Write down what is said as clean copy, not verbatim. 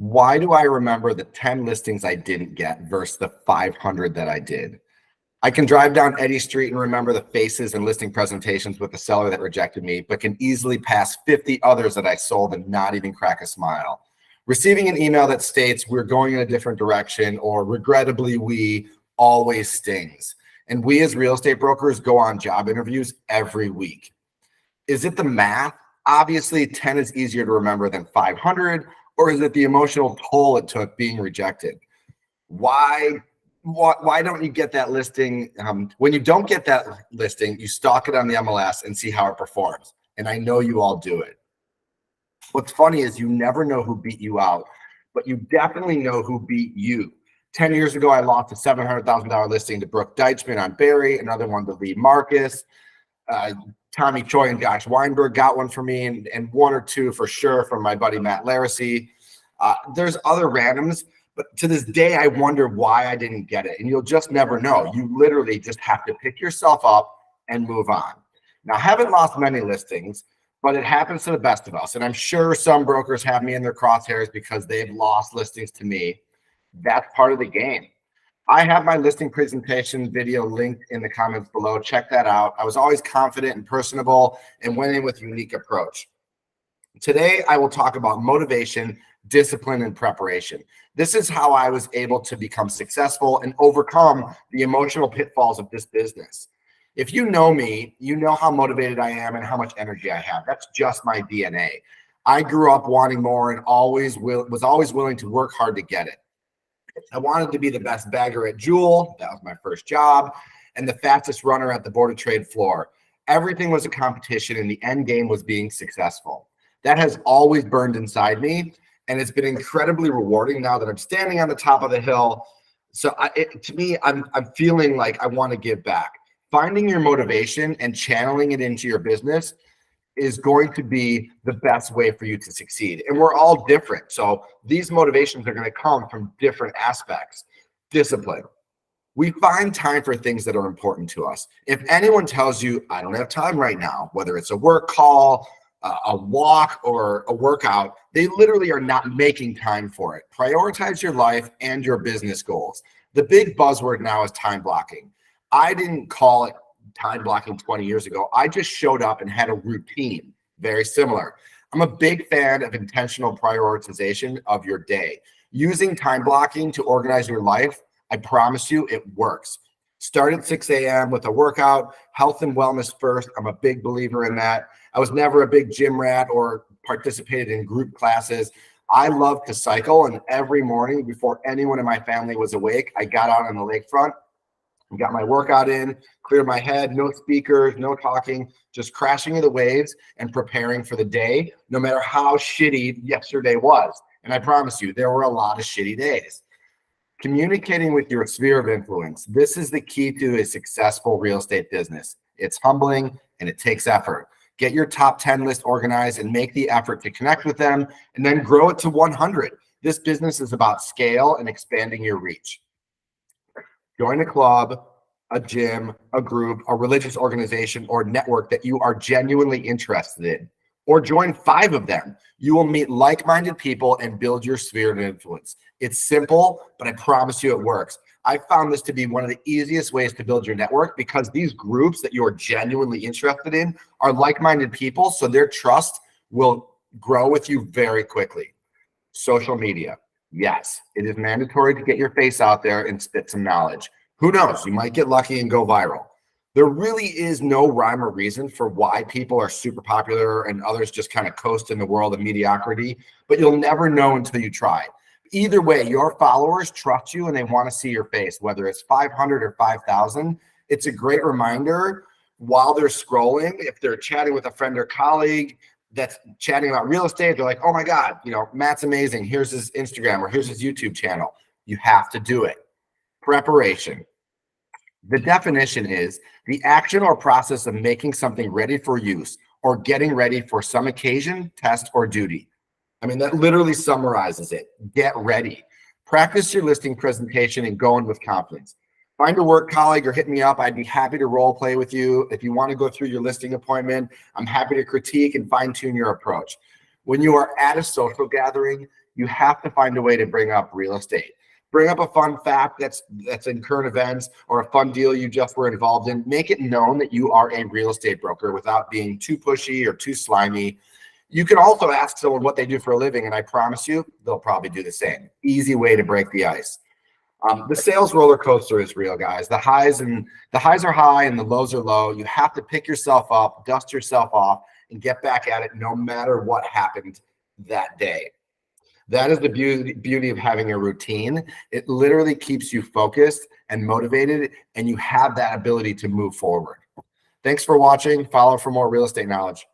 Why do I remember the 10 listings I didn't get versus the 500 that I did? I can drive down Eddy Street and remember the faces and listing presentations with the seller that rejected me, but can easily pass 50 others that I sold and not even crack a smile. Receiving an email that states we're going in a different direction or regrettably we always stings. And we as real estate brokers go on job interviews every week. Is it the math? Obviously, 10 is easier to remember than 500, or is it the emotional toll it took being rejected? Why don't you get that listing? When you don't get that listing, you stalk it on the MLS and see how it performs. And I know you all do it. What's funny is you never know who beat you out, but you definitely know who beat you. 10 years ago, I lost a $700,000 listing to Brooke Deichman on Barry, another one to Lee Marcus. Tommy Choi and Josh Weinberg got one for me, and one or two for sure from my buddy Matt Laracy. There's other randoms, but to this day, I wonder why I didn't get it. And you'll just never know. You literally just have to pick yourself up and move on. Now, I haven't lost many listings, but it happens to the best of us. And I'm sure some brokers have me in their crosshairs because they've lost listings to me. That's part of the game. I have my listing presentation video linked in the comments below. Check that out. I was always confident and personable and went in with a unique approach. Today, I will talk about motivation, discipline, and preparation. This is how I was able to become successful and overcome the emotional pitfalls of this business. If you know me, you know how motivated I am and how much energy I have. That's just my DNA. I grew up wanting more and was always willing to work hard to get it. I wanted to be the best bagger at Jewel. That was my first job. And the fastest runner at the Board of Trade floor. Everything was a competition and the end game was being successful. That has always burned inside me. And it's been incredibly rewarding now that I'm standing on the top of the hill. So to me, I'm feeling like I want to give back. Finding your motivation and channeling it into your business is going to be the best way for you to succeed. And we're all different. So these motivations are going to come from different aspects. Discipline. We find time for things that are important to us. If anyone tells you, I don't have time right now, whether it's a work call, a walk, or a workout, they literally are not making time for it. Prioritize your life and your business goals. The big buzzword now is time blocking. I didn't call it time blocking 20 years ago. I just showed up and had a routine, very similar. I'm a big fan of intentional prioritization of your day. Using time blocking to organize your life, I promise you it works. Start at 6 a.m. with a workout, health and wellness first. I'm a big believer in that. I was never a big gym rat or participated in group classes. I love to cycle, and every morning before anyone in my family was awake, I got out on the lakefront, got my workout in, cleared my head, no speakers, no talking, just crashing into the waves and preparing for the day, no matter how shitty yesterday was. And I promise you, there were a lot of shitty days. Communicating with your sphere of influence. This is the key to a successful real estate business. It's humbling and it takes effort. Get your top 10 list organized and make the effort to connect with them and then grow it to 100. This business is about scale and expanding your reach. Join a club, a gym, a group, a religious organization, or network that you are genuinely interested in, or join 5 of them. You will meet like-minded people and build your sphere of influence. It's simple, but I promise you it works. I found this to be one of the easiest ways to build your network because these groups that you are genuinely interested in are like-minded people, so their trust will grow with you very quickly. Social media. Yes, it is mandatory to get your face out there and spit some knowledge. Who knows? You might get lucky and go viral. There really is no rhyme or reason for why people are super popular and others just kind of coast in the world of mediocrity, but you'll never know until you try. Either way, your followers trust you and they want to see your face, whether it's 500 or 5,000. It's a great reminder while they're scrolling, if they're chatting with a friend or colleague that's chatting about real estate, they're like, oh my God, Matt's amazing. Here's his Instagram or here's his YouTube channel. You have to do it. Preparation. The definition is the action or process of making something ready for use or getting ready for some occasion, test, or duty. I mean, that literally summarizes it. Get ready. Practice your listing presentation and go in with confidence. Find a work colleague or hit me up. I'd be happy to role play with you. If you want to go through your listing appointment, I'm happy to critique and fine tune your approach. When you are at a social gathering, you have to find a way to bring up real estate. Bring up a fun fact that's in current events, or a fun deal you just were involved in. Make it known that you are a real estate broker without being too pushy or too slimy. You can also ask someone what they do for a living, and I promise you, they'll probably do the same. Easy way to break the ice. The sales roller coaster is real, guys. The highs are high and the lows are low. You have to pick yourself up, dust yourself off, and get back at it no matter what happened that day. That is the beauty of having a routine. It literally keeps you focused and motivated, and you have that ability to move forward. Thanks for watching. Follow for more real estate knowledge.